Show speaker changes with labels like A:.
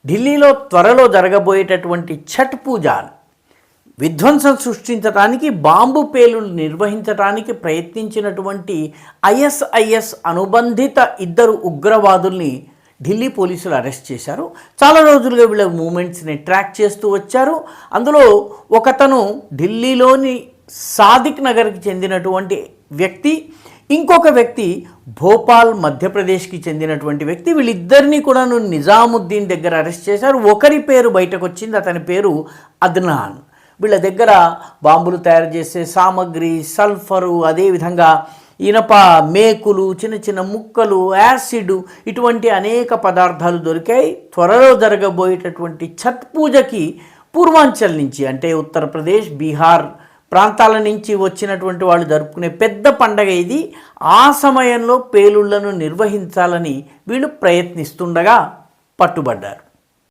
A: ఢిల్లీలో త్వరలో జరగబోయేటటువంటి ఛట్ పూజ విధ్వంసం సృష్టించడానికి బాంబు పేలులు నిర్వహించడానికి ప్రయత్నించినటువంటి ఐఎస్ఐఎస్ అనుబంధిత ఇద్దరు ఉగ్రవాదుల్ని ఢిల్లీ పోలీసులు అరెస్ట్ చేశారు. చాలా రోజులుగా వీళ్ళ మూమెంట్స్ని ట్రాక్ చేస్తూ వచ్చారు. అందులో ఒకతను ఢిల్లీలోని సాదిక్ నగర్కి చెందినటువంటి వ్యక్తి, ఇంకొక వ్యక్తి భోపాల్ మధ్యప్రదేశ్కి చెందినటువంటి వ్యక్తి. వీళ్ళిద్దరినీ కూడా నిజాముద్దీన్ దగ్గర అరెస్ట్ చేశారు. ఒకరి పేరు బయటకు వచ్చింది, అతని పేరు అద్నాన్. వీళ్ళ దగ్గర బాంబులు తయారు చేసే సామగ్రి, సల్ఫరు, అదేవిధంగా ఇనప మేకులు, చిన్న చిన్న ముక్కలు, యాసిడ్, ఇటువంటి అనేక పదార్థాలు దొరికాయి. త్వరలో జరగబోయేటటువంటి ఛట్ పూజకి పూర్వాంచల్ నుంచి అంటే ఉత్తరప్రదేశ్, బీహార్ ప్రాంతాల నుంచి వచ్చినటువంటి వాళ్ళు జరుపుకునే పెద్ద పండగ ఇది. ఆ సమయంలో పేలుళ్లను నిర్వహించాలని వీళ్ళు ప్రయత్నిస్తుండగా పట్టుబడ్డారు.